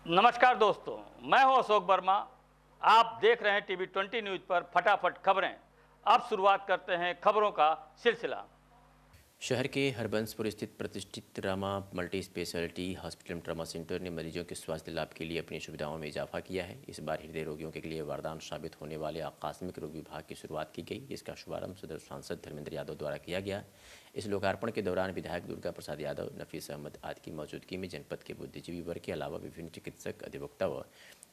नमस्कार दोस्तों, मैं हूं अशोक वर्मा। आप देख रहे हैं टीवी 20 न्यूज़ पर फटाफट खबरें। अब शुरुआत करते हैं खबरों का सिलसिला। शहर के हरबंसपुर स्थित प्रतिष्ठित Rama multi speciality hospital trauma centre ने मरीजों के स्वास्थ्य लाभ के लिए अपनी सुविधाओं में इजाफा किया है। इस बार हृदय रोगियों के लिए वरदान साबित होने वाले आकस्मिक रोग विभाग की शुरुआत की गई, जिसका शुभारंभ सदर सांसद धर्मेंद्र यादव द्वारा किया गया। इस लोकार्पण के दौरान विधायक दुर्गा प्रसाद यादव, नफीस अहमद आदि की मौजूदगी में जनपद के बुद्धिजीवी वर्ग के अलावा विभिन्न चिकित्सक, अधिवक्ता व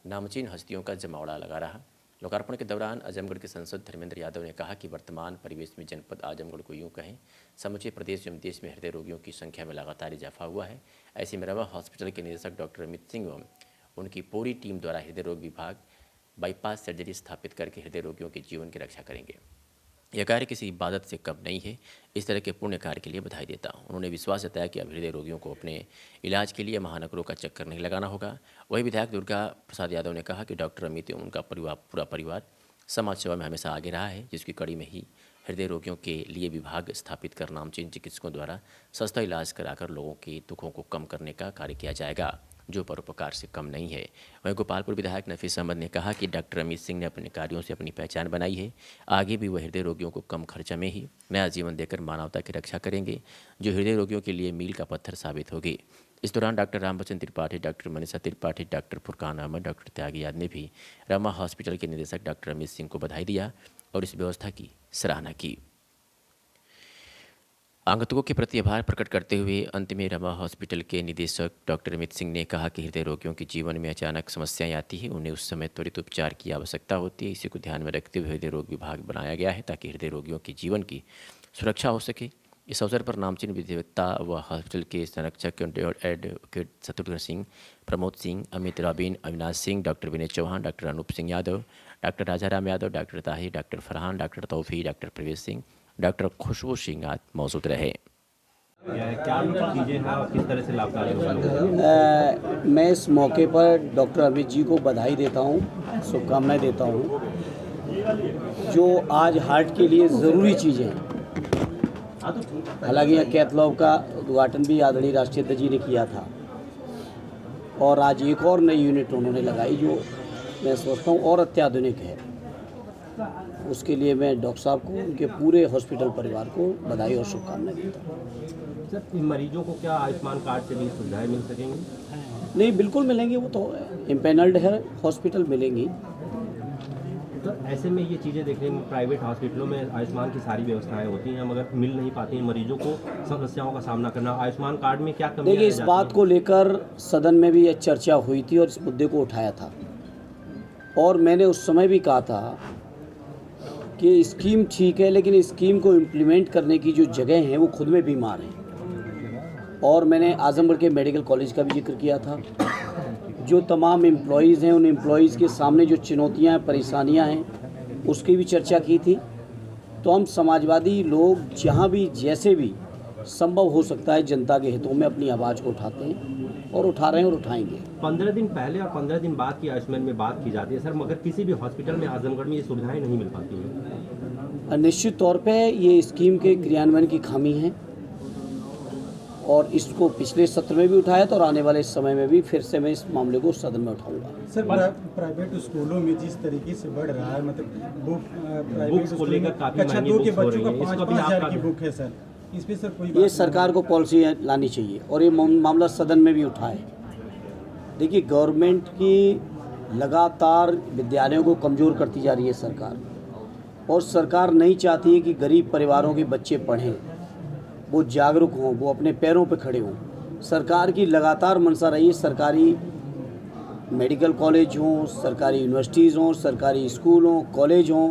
नामचीन हस्तियों का जमावड़ा लगा रहा। लोकार्पण के दौरान आजमगढ़ के सांसद धर्मेंद्र यादव ने कहा कि वर्तमान परिवेश में जनपद आजमगढ़ को यूं कहें समूचे प्रदेश एवं देश में हृदय रोगियों की संख्या में लगातार इजाफा हुआ है। ऐसे में रवा हॉस्पिटल के निदेशक डॉक्टर अमित सिंह एवं उनकी पूरी टीम द्वारा हृदय रोग विभाग बाईपास सर्जरी स्थापित करके हृदय रोगियों के जीवन की रक्षा करेंगे। यह कार्य किसी इबादत से कम नहीं है। इस तरह के पुण्य कार्य के लिए बधाई देता हूँ। उन्होंने विश्वास जताया कि अब हृदय रोगियों को अपने इलाज के लिए महानगरों का चक्कर नहीं लगाना होगा। वहीं विधायक दुर्गा प्रसाद यादव ने कहा कि डॉक्टर अमित एवं उनका पूरा परिवार समाज सेवा में हमेशा आगे रहा है, जिसकी कड़ी में ही हृदय रोगियों के लिए विभाग स्थापित कर नामचीन चिकित्सकों द्वारा सस्ता इलाज कराकर लोगों के दुखों को कम करने का कार्य किया जाएगा, जो परोपकार से कम नहीं है। वहीं गोपालपुर विधायक नफीस अहमद ने कहा कि डॉक्टर अमित सिंह ने अपने कार्यों से अपनी पहचान बनाई है। आगे भी वह हृदय रोगियों को कम खर्चा में ही नया जीवन देकर मानवता की रक्षा करेंगे, जो हृदय रोगियों के लिए मील का पत्थर साबित होगी। इस दौरान doctor Rambachan Tripathi, doctor Manisha Tripathi, doctor Furqan Ahmad, doctor Tyagi याद ने भी रमा हॉस्पिटल के निदेशक डॉक्टर अमित सिंह को बधाई दिया और इस व्यवस्था की सराहना की। आगंतुकों के प्रति आभार प्रकट करते हुए अंत में रमा हॉस्पिटल के निदेशक डॉक्टर अमित सिंह ने कहा कि हृदय रोगियों के जीवन में अचानक समस्याएं आती हैं, उन्हें उस समय त्वरित उपचार की आवश्यकता होती है। इसी को ध्यान में रखते हुए हृदय रोग विभाग बनाया गया है ताकि हृदय रोगियों के जीवन की सुरक्षा हो सके। इस अवसर पर नामचीन विधिवक्ता व हॉस्पिटल के संरक्षक advocate Shatrughan Singh, Pramod Singh, Amit Robin, Avinash Singh, doctor Vinay Chauhan, doctor Anoop Singh Yadav, doctor Rajaram Yadav, doctor Tahir, doctor Farhan, doctor Taufi, doctor Pravesh Singh, doctor खुशबू सिंह आदि मौजूद रहे। क्या चीज़ें हैं और किस तरह से लाभकारी होगा? मैं इस मौके पर डॉक्टर अमित जी को बधाई देता हूँ, शुभकामनाएं देता हूँ। जो आज हार्ट के लिए ज़रूरी चीज़ें हैं, हालांकि यहाँ कैथलॉब का उद्घाटन भी आदरणीय राष्ट्रीय अध्यक्ष जी ने किया था और आज एक और नई यूनिट उन्होंने लगाई जो मैं सोचता हूँ और अत्याधुनिक है। उसके लिए मैं डॉक्टर साहब को, उनके पूरे हॉस्पिटल परिवार को बधाई और शुभकामनाएं देता हूँ। सर, इन मरीजों को क्या आयुष्मान कार्ड से भी सुविधाएं मिल सकेंगी? नहीं, बिल्कुल मिलेंगी, वो तो इम्पेनल्ड है हॉस्पिटल, मिलेंगी। तो ऐसे में ये चीज़ें देखने में प्राइवेट हॉस्पिटलों में आयुष्मान की सारी व्यवस्थाएं होती हैं, मगर मिल नहीं पाती हैं, मरीजों को समस्याओं का सामना करना। आयुष्मान कार्ड में क्या कमी? देखिए, इस बात को लेकर सदन में भी चर्चा हुई थी और इस मुद्दे को उठाया था और मैंने उस समय भी कहा था कि स्कीम ठीक है, लेकिन स्कीम को इम्प्लीमेंट करने की जो जगह हैं वो खुद में बीमार हैं। और मैंने आजमगढ़ के मेडिकल कॉलेज का भी जिक्र किया था। जो तमाम एम्प्लॉयज़ हैं, उन एम्प्लॉयज़ के सामने जो चुनौतियाँ हैं, परेशानियाँ हैं, उसकी भी चर्चा की थी। तो हम समाजवादी लोग जहाँ भी जैसे भी संभव हो सकता है जनता के हितों में अपनी आवाज़ को उठाते हैं और उठा रहे हैं और उठाएंगे। 15 दिन पहले और 15 दिन बाद की आयुष्मान में बात की जाती है सर, मगर किसी भी हॉस्पिटल में आजमगढ़ में ये सुविधाएं नहीं मिल पाती हैं। निश्चित तौर पे ये स्कीम के क्रियान्वयन की खामी है और इसको पिछले सत्र में भी उठाया था और आने वाले समय में भी फिर से मैं इस मामले को सदन में उठाऊंगा। सर, प्राइवेट स्कूलों में जिस तरीके से बढ़ रहा है, मतलब बुक्स को लेकर काफी कक्षा 2 के बच्चों का 5,000 की बुक है सर, इस पे सर कोई ये सरकार को पॉलिसी लानी चाहिए और ये मामला सदन में भी उठाए। देखिए, गवर्नमेंट की लगातार विद्यालयों को कमज़ोर करती जा रही है सरकार, और सरकार नहीं चाहती है कि गरीब परिवारों के बच्चे पढ़ें, वो जागरूक हों, वो अपने पैरों पर खड़े हों। सरकार की लगातार मंशा रही है सरकारी मेडिकल कॉलेज हों, सरकारी यूनिवर्सिटीज़ हों, सरकारी स्कूल हों, कॉलेज हों,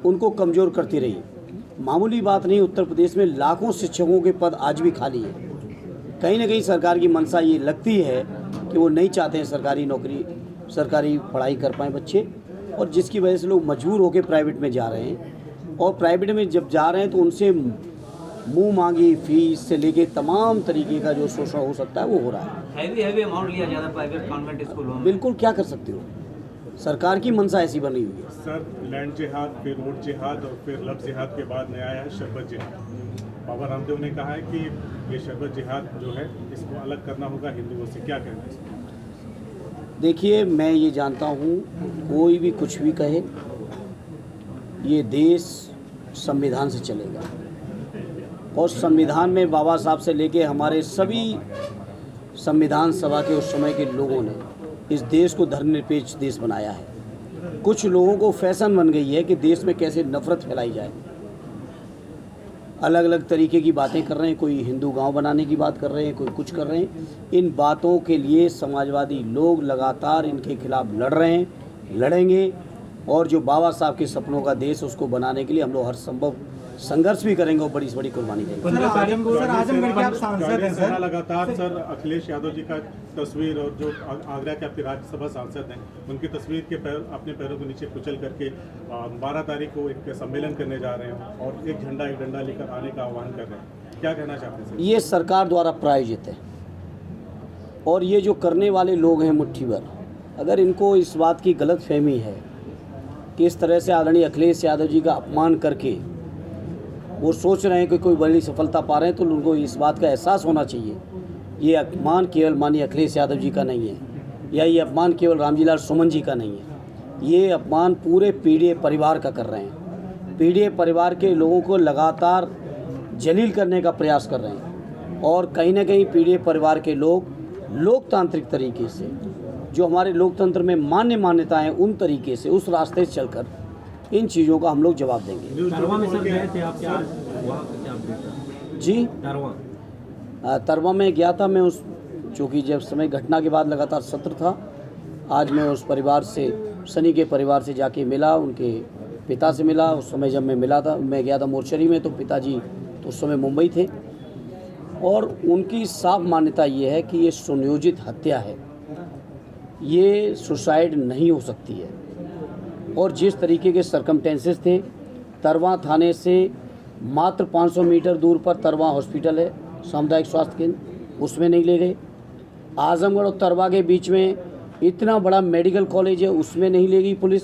उनको कमज़ोर करती रही। मामूली बात नहीं, उत्तर प्रदेश में लाखों शिक्षकों के पद आज भी खाली है। कहीं ना कहीं सरकार की मंशा ये लगती है कि वो नहीं चाहते हैं सरकारी नौकरी, सरकारी पढ़ाई कर पाएँ बच्चे, और जिसकी वजह से लोग मजबूर होकर प्राइवेट में जा रहे हैं। और प्राइवेट में जब जा रहे हैं तो उनसे मुंह मांगी फीस से लेके तमाम तरीके का जो शोषण हो सकता है वो हो रहा है। हैवी अमाउंट लिया जाता है प्राइवेट कॉन्वेंट स्कूलों में। बिल्कुल, क्या कर सकते हो, सरकार की मंशा ऐसी बनी हुई है। सर, लैंड जिहाद, फिर रोड जिहाद और फिर लव जिहाद के बाद नया आया है शरबत जिहाद। बाबा रामदेव ने कहा है कि ये शरबत जिहाद जो है इसको अलग करना होगा हिंदुओं से, क्या कहना है? देखिए, मैं ये जानता हूँ, कोई भी कुछ भी कहे, ये देश संविधान से चलेगा और संविधान में बाबा साहब से लेके हमारे सभी संविधान सभा के उस समय के लोगों ने इस देश को धर्मनिरपेक्ष देश बनाया है। कुछ लोगों को फैशन बन गई है कि देश में कैसे नफरत फैलाई जाए, अलग अलग तरीके की बातें कर रहे हैं, कोई हिंदू गांव बनाने की बात कर रहे हैं, कोई कुछ कर रहे हैं। इन बातों के लिए समाजवादी लोग लगातार इनके खिलाफ लड़ रहे हैं, लड़ेंगे और जो बाबा साहब के सपनों का देश उसको बनाने के लिए हम लोग हर संभव संघर्ष भी करेंगे और बड़ी से बड़ी कुर्बानी देंगे। आजमगढ़ के आप सांसद हैं सर। लगातार सर अखिलेश यादव जी का तस्वीर और जो आगरा के आपके राज्यसभा सांसद हैं उनकी तस्वीर के अपने पैरों के नीचे कुचल करके 12 तारीख को एक सम्मेलन करने जा रहे हैं और एक झंडा एक डंडा लेकर आने का आह्वान कर रहे हैं, क्या कहना चाहते हैं सर? ये सरकार द्वारा प्रायोजित है और ये जो करने वाले लोग हैं मुट्ठी भर, अगर इनको इस बात की गलत फहमी है कि इस तरह से आदरणीय अखिलेश यादव जी का अपमान करके वो सोच रहे हैं कि कोई बड़ी सफलता पा रहे हैं, तो उनको इस बात का एहसास होना चाहिए ये अपमान केवल माननीय अखिलेश यादव जी का नहीं है, या ये अपमान केवल रामजीलाल सुमन जी का नहीं है, ये अपमान पूरे पीडीए परिवार का कर रहे हैं। पीडीए परिवार के लोगों को लगातार जलील करने का प्रयास कर रहे हैं और कहीं ना कहीं पीडीए परिवार के लोग लोकतांत्रिक तरीके से, जो हमारे लोकतंत्र में मान्यताएं, उन तरीके से उस रास्ते से चलकर इन चीज़ों का हम लोग जवाब देंगे। तरवा में सर गए थे आप, क्या वहाँ का क्या अपडेट था? जी, तरवा में गया था मैं, उस चूँकि जब समय घटना के बाद लगातार सत्र था, आज मैं उस परिवार से, सनी के परिवार से जाके मिला, उनके पिता से मिला। उस समय जब मैं मिला था, मैं गया था मोर्चरी में, तो पिताजी तो उस समय मुंबई थे और उनकी साफ मान्यता ये है कि ये सुनियोजित हत्या है, ये सुसाइड नहीं हो सकती है। और जिस तरीके के सर्कमटेंसेस थे, तरवा थाने से मात्र 500 मीटर दूर पर तरवा हॉस्पिटल है, सामुदायिक स्वास्थ्य केंद्र, उसमें नहीं ले गए। आजमगढ़ और तरवा के बीच में इतना बड़ा मेडिकल कॉलेज है, उसमें नहीं ले गई पुलिस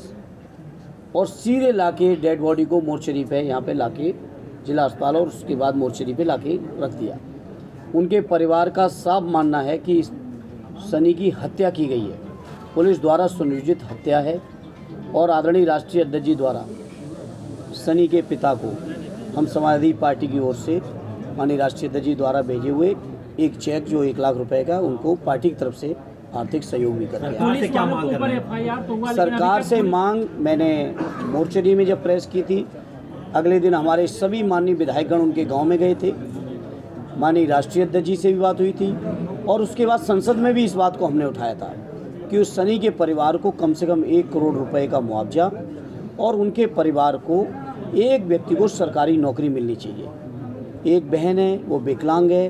और सीधे लाके डेड बॉडी को मोर्चरी पे यहाँ पे लाके जिला अस्पताल और उसके बाद मोर्चरी पे लाके रख दिया। उनके परिवार का साफ मानना है कि सनी की हत्या की गई है, पुलिस द्वारा सुनियोजित हत्या है और आदरणीय राष्ट्रीय अध्यक्ष जी द्वारा सनी के पिता को हम समाजवादी पार्टी की ओर से माननीय राष्ट्रीय अध्यक्ष जी द्वारा भेजे हुए एक चेक जो 1 लाख रुपए का उनको पार्टी की तरफ से आर्थिक सहयोग भी कर दिया। सरकार से मांग मैंने मोर्चरी में जब प्रेस की थी, अगले दिन हमारे सभी माननीय विधायकगण उनके गांव में गए थे, माननीय राष्ट्रीय अध्यक्ष जी से भी बात हुई थी और उसके बाद संसद में भी इस बात को हमने उठाया था कि उस सनी के परिवार को कम से कम 1 करोड़ रुपए का मुआवजा और उनके परिवार को एक व्यक्ति को सरकारी नौकरी मिलनी चाहिए। एक बहन है वो विकलांग है,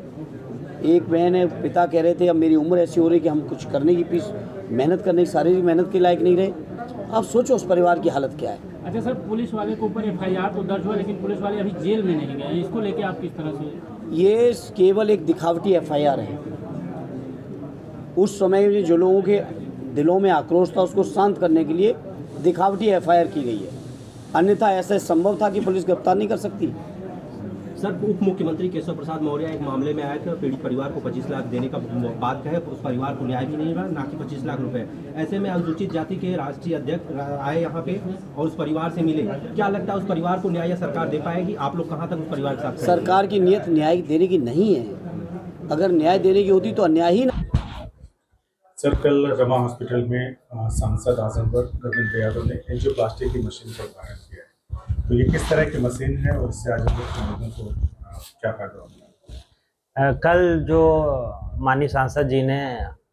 एक बहन है पिता कह रहे थे अब मेरी उम्र ऐसी हो रही कि हम कुछ करने की मेहनत करने की शारीरिक मेहनत के लायक नहीं रहे। अब सोचो उस परिवार की हालत क्या है। अच्छा सर, पुलिस वाले के ऊपर FIR तो दर्ज हुआ लेकिन पुलिस वाले अभी जेल में नहीं गए, इसको लेके आप किस तरह से? ये केवल एक दिखावटी FIR है। उस समय में जो लोगों के दिलों में आक्रोश था उसको शांत करने के लिए दिखावटी FIR की गई है, अन्यथा ऐसा संभव था कि पुलिस गिरफ्तार नहीं कर सकती। सर, उप मुख्यमंत्री केशव प्रसाद मौर्य एक मामले में आए थे और पीड़ित परिवार को 25 लाख देने का बात कहे, उस परिवार को न्याय भी नहीं मिला, ना कि 25 लाख रुपए। ऐसे में अनुसूचित जाति के राष्ट्रीय अध्यक्ष आए यहाँ पे और उस परिवार से मिले, क्या लगता है उस परिवार को न्याय सरकार दे पाएगी? आप लोग कहाँ तक उस परिवार के साथ? सरकार की नीयत न्याय देने की नहीं है, अगर न्याय देने की होती तो अन्याय ही ना। सर, कल रमा हॉस्पिटल में सांसद आजमगढ़ गगन यादव ने एंजियोप्लास्टी की मशीन का उद्घाटन किया है, तो ये किस तरह की मशीन है और इससे आजमगढ़ के लोगों को क्या फायदा होगा? कल जो माननीय सांसद जी ने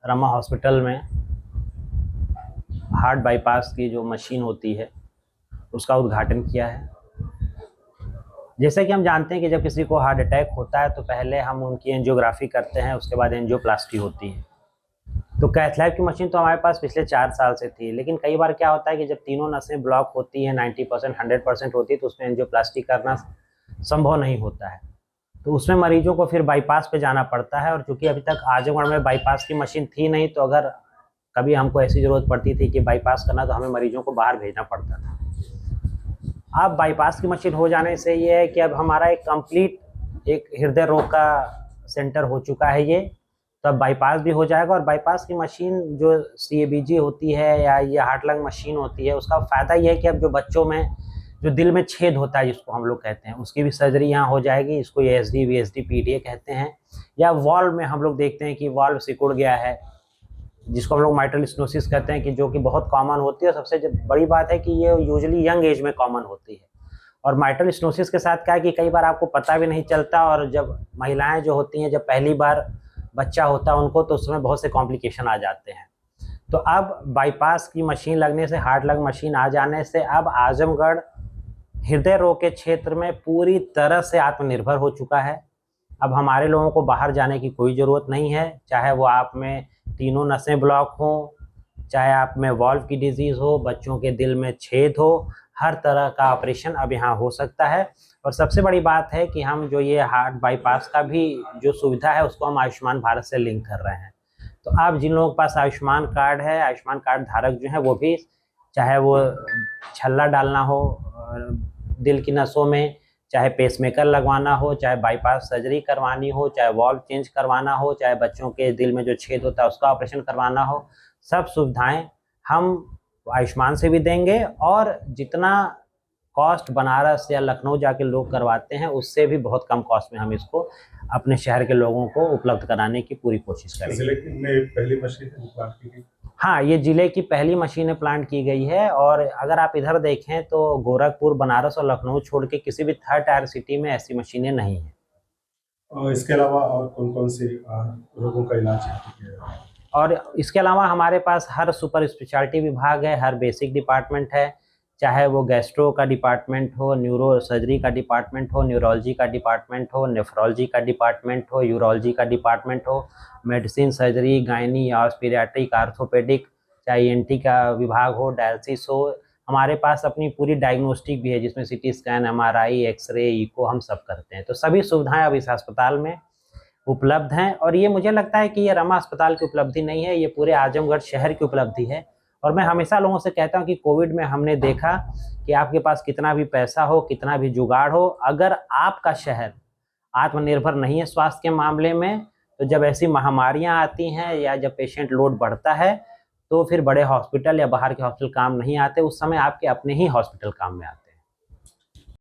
रमा हॉस्पिटल में हार्ट बाईपास की जो मशीन होती है उसका उद्घाटन किया है। जैसे कि हम जानते हैं कि जब किसी को हार्ट अटैक होता है तो पहले हम उनकी एंजियोग्राफी करते हैं, उसके बाद एंजियोप्लास्टी होती है। तो कैथ लैब की मशीन तो हमारे पास पिछले 4 साल से थी, लेकिन कई बार क्या होता है कि जब तीनों नसें ब्लॉक होती हैं, 90% 100% होती है, तो उसमें एंजियोप्लास्टी करना संभव नहीं होता है। तो उसमें मरीजों को फिर बाईपास पे जाना पड़ता है और चूंकि अभी तक आजमगढ़ में बाईपास की मशीन थी नहीं, तो अगर कभी हमको ऐसी ज़रूरत पड़ती थी कि बाईपास करना, तो हमें मरीजों को बाहर भेजना पड़ता था। अब बाईपास की मशीन हो जाने से ये है कि अब हमारा एक कंप्लीट एक हृदय रोग का सेंटर हो चुका है ये। तो अब बाईपास भी हो जाएगा। और बाईपास की मशीन जो CABG होती है या ये हार्ट लंग मशीन होती है, उसका फ़ायदा ये है कि अब जो बच्चों में जो दिल में छेद होता है जिसको हम लोग कहते हैं, उसकी भी सर्जरी यहाँ हो जाएगी। इसको ASD VSD PTA कहते हैं। या वॉल्व में हम लोग देखते हैं कि वॉल्व सिकुड़ गया है, जिसको हम लोग माइट्रल स्टेनोसिस कहते हैं, कि जो कि बहुत कॉमन होती है। सबसे बड़ी बात है कि ये यूजुअली यंग एज में कॉमन होती है। और माइट्रल स्टेनोसिस के साथ क्या है कि कई बार आपको पता भी नहीं चलता, और जब महिलाएं जो होती हैं, जब पहली बार बच्चा होता है उनको, तो उसमें बहुत से कॉम्प्लिकेशन आ जाते हैं। तो अब बाईपास की मशीन लगने से, हार्ट लंग मशीन आ जाने से, अब आजमगढ़ हृदय रोग के क्षेत्र में पूरी तरह से आत्मनिर्भर हो चुका है। अब हमारे लोगों को बाहर जाने की कोई ज़रूरत नहीं है, चाहे वो आप में तीनों नसें ब्लॉक हों, चाहे आप में वॉल्व की डिजीज़ हो, बच्चों के दिल में छेद हो, हर तरह का ऑपरेशन अब यहाँ हो सकता है। और सबसे बड़ी बात है कि हम जो ये हार्ट बाईपास का भी जो सुविधा है उसको हम आयुष्मान भारत से लिंक कर रहे हैं। तो अब जिन लोगों के पास आयुष्मान कार्ड है, आयुष्मान कार्ड धारक जो हैं, वो भी चाहे वो छल्ला डालना हो दिल की नसों में, चाहे पेसमेकर लगवाना हो, चाहे बाईपास सर्जरी करवानी हो, चाहे वॉल्व चेंज करवाना हो, चाहे बच्चों के दिल में जो छेद होता है उसका ऑपरेशन करवाना हो, सब सुविधाएं हम आयुष्मान से भी देंगे। और जितना कॉस्ट बनारस या लखनऊ जाके लोग करवाते हैं, उससे भी बहुत कम कॉस्ट में हम इसको अपने शहर के लोगों को उपलब्ध कराने की पूरी कोशिश करेंगे। जिले में पहली मशीन प्लांट की गई? हाँ, ये ज़िले की पहली मशीन प्लांट की गई है। और अगर आप इधर देखें तो गोरखपुर, बनारस और लखनऊ छोड़ के किसी भी 3rd टायर सिटी में ऐसी मशीनें नहीं हैं। और इसके अलावा और कौन कौन से रोगों का इलाज किया? और इसके अलावा हमारे पास हर सुपर स्पेशलिटी विभाग है, हर बेसिक डिपार्टमेंट है, चाहे वो गैस्ट्रो का डिपार्टमेंट हो, न्यूरो सर्जरी का डिपार्टमेंट हो, न्यूरोलॉजी का डिपार्टमेंट हो, नेफ्रोलॉजी का डिपार्टमेंट हो, यूरोलॉजी का डिपार्टमेंट हो, medicine, surgery, gynae, paediatric, orthopaedic, चाहे ENT का विभाग हो, डायलिसिस हो। हमारे पास अपनी पूरी डायग्नोस्टिक भी है, जिसमें CT scan, MRI, x-ray, echo हम सब करते हैं। तो सभी सुविधाएं अब इस अस्पताल में उपलब्ध हैं। और ये मुझे लगता है कि ये रमा अस्पताल की उपलब्धि नहीं है, ये पूरे आजमगढ़ शहर की उपलब्धि है। और मैं हमेशा लोगों से कहता हूँ कि कोविड में हमने देखा कि आपके पास कितना भी पैसा हो, कितना भी जुगाड़ हो, अगर आपका शहर आत्मनिर्भर नहीं है स्वास्थ्य के मामले में, तो जब ऐसी महामारियां आती हैं या जब पेशेंट लोड बढ़ता है, तो फिर बड़े हॉस्पिटल या बाहर के हॉस्पिटल काम नहीं आते, उस समय आपके अपने ही हॉस्पिटल काम में आते हैं।